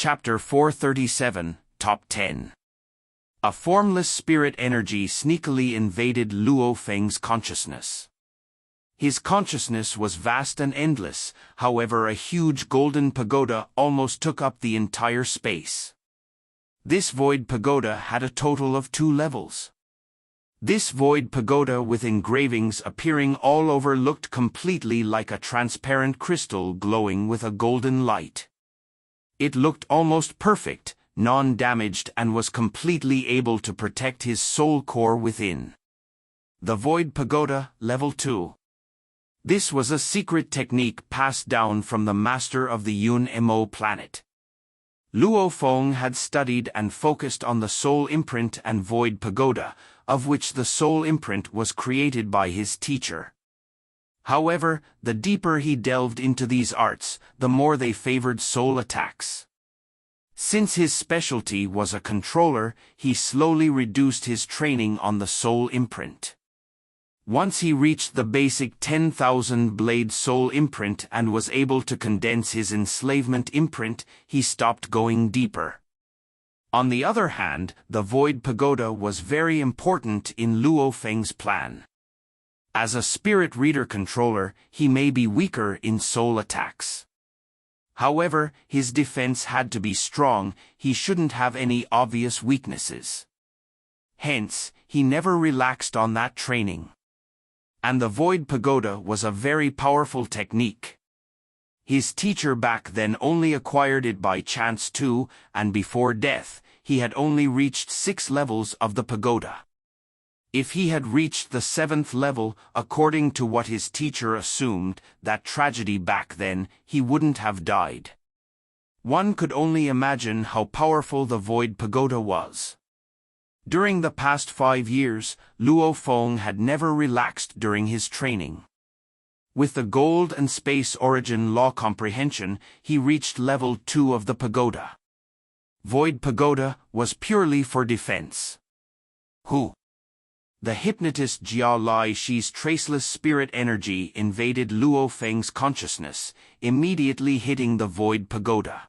Chapter 437, Top 10. A formless spirit energy sneakily invaded Luo Feng's consciousness. His consciousness was vast and endless, however a huge golden pagoda almost took up the entire space. This void pagoda had a total of 2 levels. This void pagoda with engravings appearing all over looked completely like a transparent crystal glowing with a golden light. It looked almost perfect, non-damaged, and was completely able to protect his soul core within. The Void Pagoda, Level 2. This was a secret technique passed down from the master of the Yun Mo planet. Luo Feng had studied and focused on the Soul Imprint and Void Pagoda, of which the Soul Imprint was created by his teacher. However, the deeper he delved into these arts, the more they favored soul attacks. Since his specialty was a controller, he slowly reduced his training on the Soul Imprint. Once he reached the basic 10,000 blade Soul Imprint and was able to condense his Enslavement Imprint, he stopped going deeper. On the other hand, the Void Pagoda was very important in Luo Feng's plan. As a spirit reader controller, he may be weaker in soul attacks. However, his defense had to be strong, he shouldn't have any obvious weaknesses. Hence, he never relaxed on that training. And the Void Pagoda was a very powerful technique. His teacher back then only acquired it by chance too, and before death, he had only reached 6 levels of the pagoda. If he had reached the 7th level, according to what his teacher assumed, that tragedy back then, he wouldn't have died. One could only imagine how powerful the Void Pagoda was. During the past 5 years, Luo Feng had never relaxed during his training. With the Gold and Space Origin Law Comprehension, he reached level 2 of the pagoda. Void Pagoda was purely for defense. Who? The hypnotist Jia Lai Shi's traceless spirit energy invaded Luo Feng's consciousness, immediately hitting the Void Pagoda.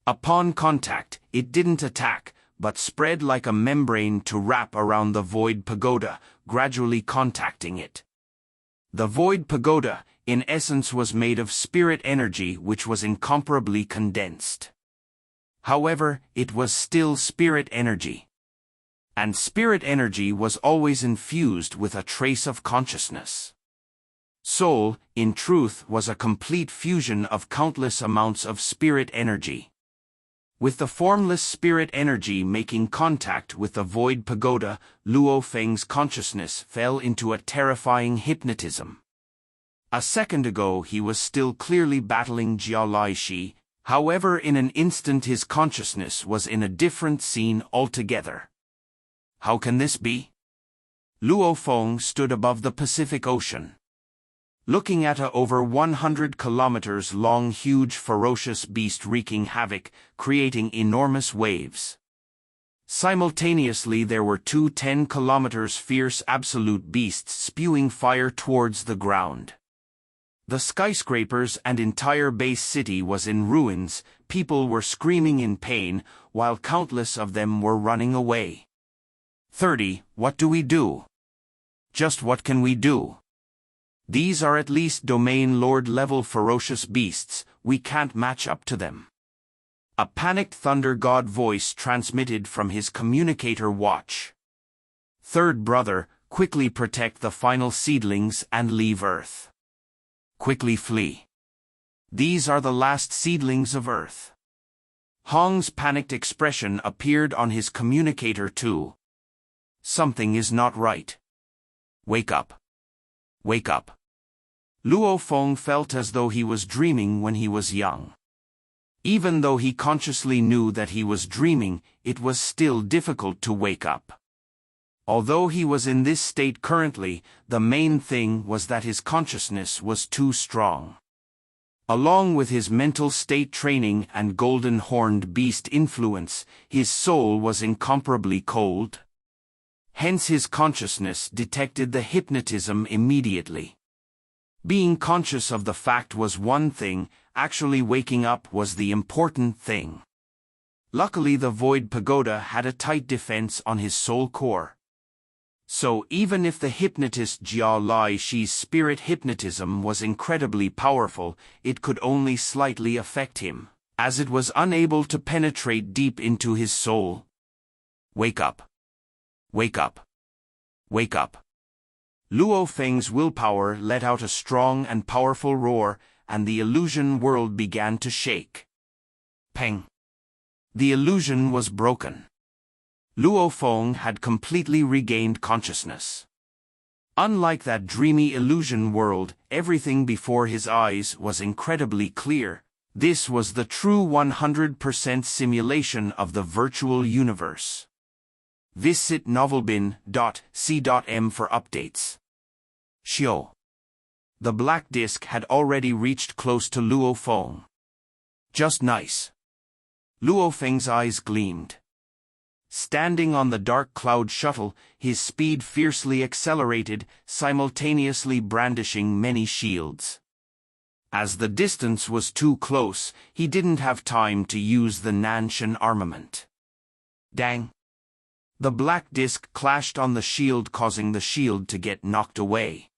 Upon contact, it didn't attack, but spread like a membrane to wrap around the Void Pagoda, gradually contacting it. The Void Pagoda, in essence, was made of spirit energy which was incomparably condensed. However, it was still spirit energy. And spirit energy was always infused with a trace of consciousness. Soul, in truth, was a complete fusion of countless amounts of spirit energy. With the formless spirit energy making contact with the Void Pagoda, Luo Feng's consciousness fell into a terrifying hypnotism. A second ago he was still clearly battling Jia Lai Shi, however in an instant his consciousness was in a different scene altogether. How can this be? Luo Feng stood above the Pacific Ocean, looking at a over 100 kilometers long huge ferocious beast wreaking havoc, creating enormous waves. Simultaneously there were 2 10 kilometers fierce absolute beasts spewing fire towards the ground. The skyscrapers and entire base city was in ruins, people were screaming in pain, while countless of them were running away. 30. What do we do? Just what can we do? These are at least Domain Lord level ferocious beasts, we can't match up to them. A panicked Thunder God voice transmitted from his communicator watch. Third brother, quickly protect the final seedlings and leave Earth. Quickly flee. These are the last seedlings of Earth. Hong's panicked expression appeared on his communicator too. Something is not right. Wake up. Wake up. Luo Feng felt as though he was dreaming when he was young. Even though he consciously knew that he was dreaming, it was still difficult to wake up. Although he was in this state currently, the main thing was that his consciousness was too strong. Along with his mental state training and golden-horned beast influence, his soul was incomparably cold. Hence his consciousness detected the hypnotism immediately. Being conscious of the fact was one thing, actually waking up was the important thing. Luckily the Void Pagoda had a tight defense on his soul core. So even if the hypnotist Jia Lai Shi's spirit hypnotism was incredibly powerful, it could only slightly affect him, as it was unable to penetrate deep into his soul. Wake up. Wake up. Wake up. Luo Feng's willpower let out a strong and powerful roar, and the illusion world began to shake. Peng. The illusion was broken. Luo Feng had completely regained consciousness. Unlike that dreamy illusion world, everything before his eyes was incredibly clear. This was the true 100% simulation of the virtual universe. Visit novelbin.c.m for updates. Xiao. The black disk had already reached close to Luo Feng. Just nice. Luo Feng's eyes gleamed. Standing on the dark cloud shuttle, his speed fiercely accelerated, simultaneously brandishing many shields. As the distance was too close, he didn't have time to use the Nanshan armament. Dang! The black disc clashed on the shield, causing the shield to get knocked away.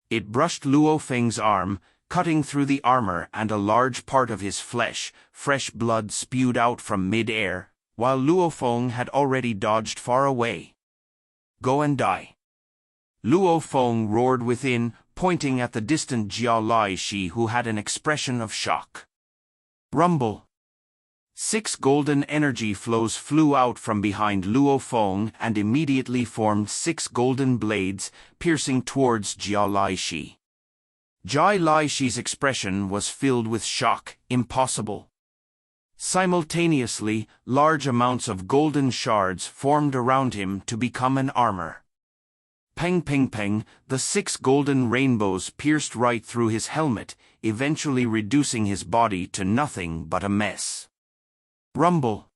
It brushed Luo Feng's arm, cutting through the armor, and a large part of his flesh, fresh blood spewed out from mid-air, while Luo Feng had already dodged far away. Go and die. Luo Feng roared within, pointing at the distant Jia Lai Shi, who had an expression of shock. Rumble. 6 golden energy flows flew out from behind Luo Feng and immediately formed 6 golden blades, piercing towards Jia Lai Shi. Jia Lai Shi's expression was filled with shock. Impossible. Simultaneously, large amounts of golden shards formed around him to become an armor. Peng peng peng, the 6 golden rainbows pierced right through his helmet, eventually reducing his body to nothing but a mess. Rumble.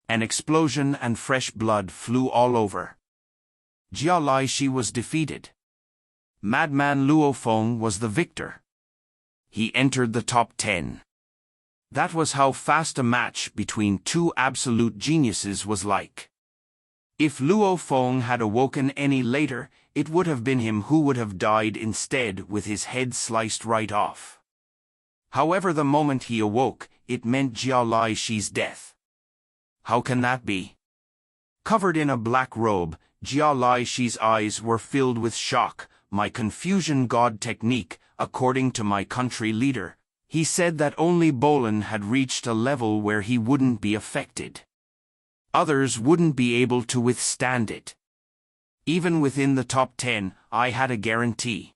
An explosion and fresh blood flew all over. Jia Lai Shi was defeated. Madman Luo Feng was the victor. He entered the top 10. That was how fast a match between two absolute geniuses was like. If Luo Feng had awoken any later, it would have been him who would have died instead, with his head sliced right off. However, the moment he awoke, it meant Jia Lai Shi's death. How can that be? Covered in a black robe, Jia Lai Shi's eyes were filled with shock. My confusion god technique, according to my country leader. He said that only Bolin had reached a level where he wouldn't be affected. Others wouldn't be able to withstand it. Even within the top 10, I had a guarantee.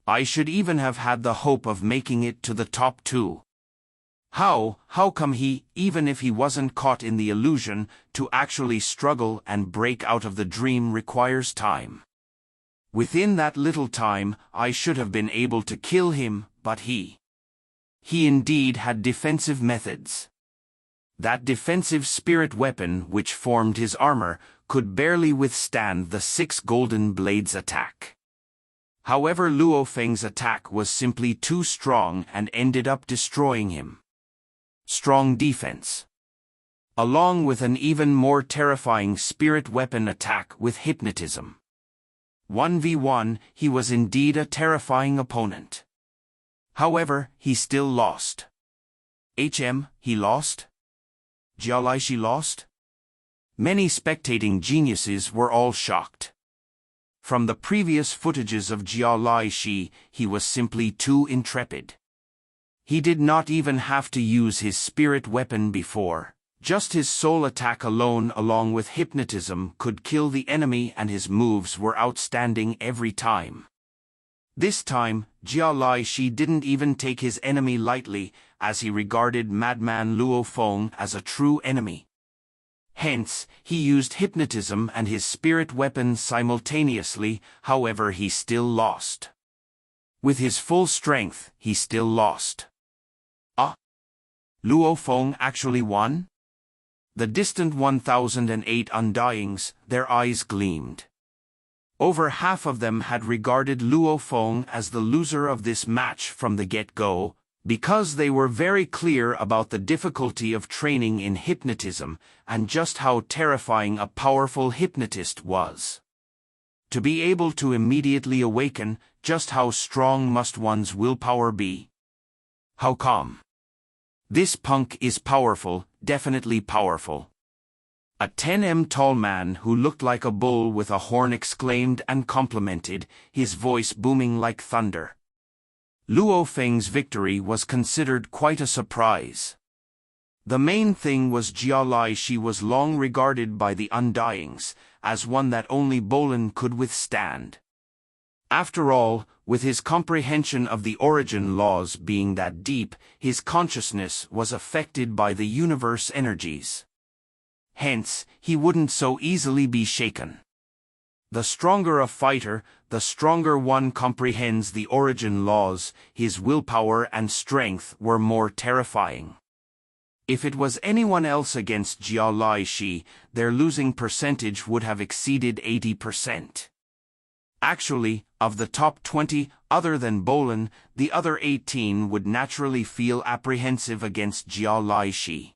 I should even have had the hope of making it to the top 2. How come he, even if he wasn't caught in the illusion, to actually struggle and break out of the dream requires time. Within that little time, I should have been able to kill him, but he indeed had defensive methods. That defensive spirit weapon which formed his armor could barely withstand the 6 golden blades' attack. However, Luo Feng's attack was simply too strong and ended up destroying him. Strong defense. Along with an even more terrifying spirit weapon attack with hypnotism. 1v1, he was indeed a terrifying opponent. However, he still lost. He lost? Jia Lai Shi lost? Many spectating geniuses were all shocked. From the previous footages of Jia Lai Shi, he was simply too intrepid. He did not even have to use his spirit weapon before. Just his soul attack alone, along with hypnotism, could kill the enemy, and his moves were outstanding every time. This time, Jia Lai Shi didn't even take his enemy lightly, as he regarded Madman Luo Feng as a true enemy. Hence, he used hypnotism and his spirit weapon simultaneously. However, he still lost. With his full strength, he still lost. Luo Feng actually won? The distant 1008 Undyings, their eyes gleamed. Over half of them had regarded Luo Feng as the loser of this match from the get-go. Because they were very clear about the difficulty of training in hypnotism and just how terrifying a powerful hypnotist was. To be able to immediately awaken, just how strong must one's willpower be? How come? This punk is powerful, definitely powerful. A 10 m tall man who looked like a bull with a horn exclaimed and complimented, his voice booming like thunder. Luo Feng's victory was considered quite a surprise. The main thing was Jia Lai. She was long regarded by the Undyings as one that only Bolin could withstand. After all, with his comprehension of the origin laws being that deep, his consciousness was affected by the universe energies. Hence, he wouldn't so easily be shaken. The stronger a fighter, the stronger one comprehends the origin laws. His willpower and strength were more terrifying. If it was anyone else against Jia Lai Shi, their losing percentage would have exceeded 80%. Actually, of the top 20, other than Bolin, the other 18 would naturally feel apprehensive against Jia Lai Shi.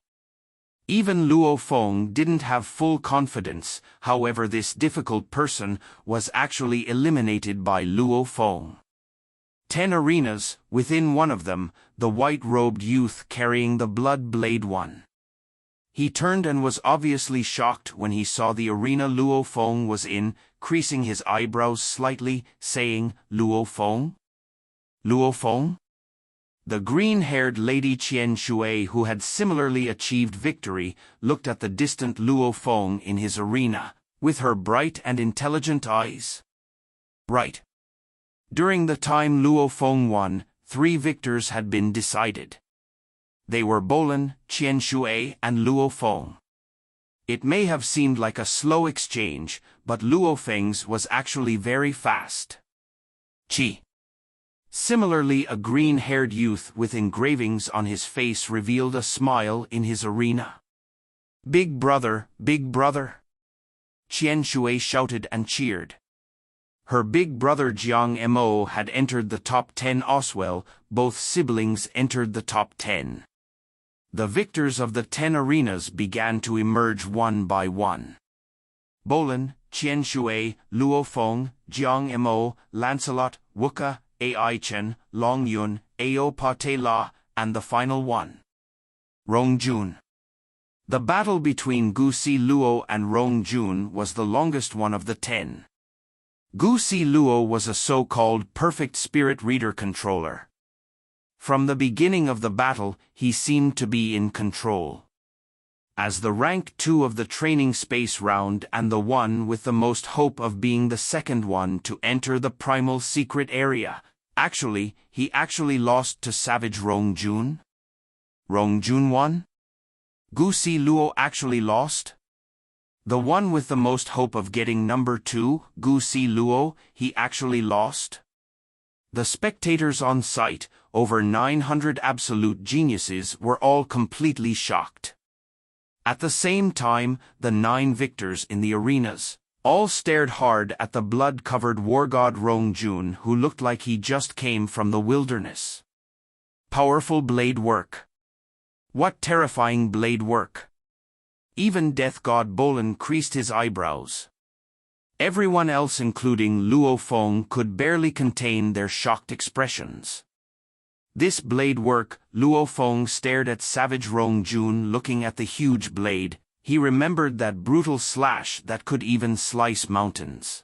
Even Luo Feng didn't have full confidence. However, this difficult person was actually eliminated by Luo Feng. 10 arenas, within one of them, the white-robed youth carrying the blood blade won. He turned and was obviously shocked when he saw the arena Luo Feng was in, creasing his eyebrows slightly, saying, "Luo Feng? Luo Feng?" The green-haired lady Qian Shui, who had similarly achieved victory, looked at the distant Luo Feng in his arena, with her bright and intelligent eyes. Right. During the time Luo Feng won, 3 victors had been decided. They were Bolin, Qian Shui, and Luo Feng. It may have seemed like a slow exchange, but Luo Feng's was actually very fast. Qi. Similarly, a green-haired youth with engravings on his face revealed a smile in his arena. "Big brother, big brother!" Qian Shui shouted and cheered. Her big brother Jiang Mo had entered the top 10 as well. Both siblings entered the top 10. The victors of the 10 arenas began to emerge one by one. Bolin, Qian Shui, Luo Feng, Jiang Mo, Lancelot, Wuka, Ai Chen, Long Yun, Ao Pa Te La, and the final one, Rong Jun. The battle between Gu Si Luo and Rong Jun was the longest one of the 10. Gu Si Luo was a so-called perfect spirit reader controller. From the beginning of the battle, he seemed to be in control. As the rank 2 of the training space round and the one with the most hope of being the second one to enter the primal secret area, he actually lost to Savage Rong Jun? Rong Jun won? Gu Si Luo actually lost? The one with the most hope of getting number 2, Gu Si Luo, he actually lost? The spectators on site, over 900 absolute geniuses, were all completely shocked. At the same time, the 9 victors in the arenas all stared hard at the blood-covered war god Rong Jun, who looked like he just came from the wilderness. Powerful blade work. What terrifying blade work! Even death god Bolin creased his eyebrows. Everyone else, including Luo Feng, could barely contain their shocked expressions. This blade work. Luo Feng stared at Savage Rong Jun, looking at the huge blade. He remembered that brutal slash that could even slice mountains.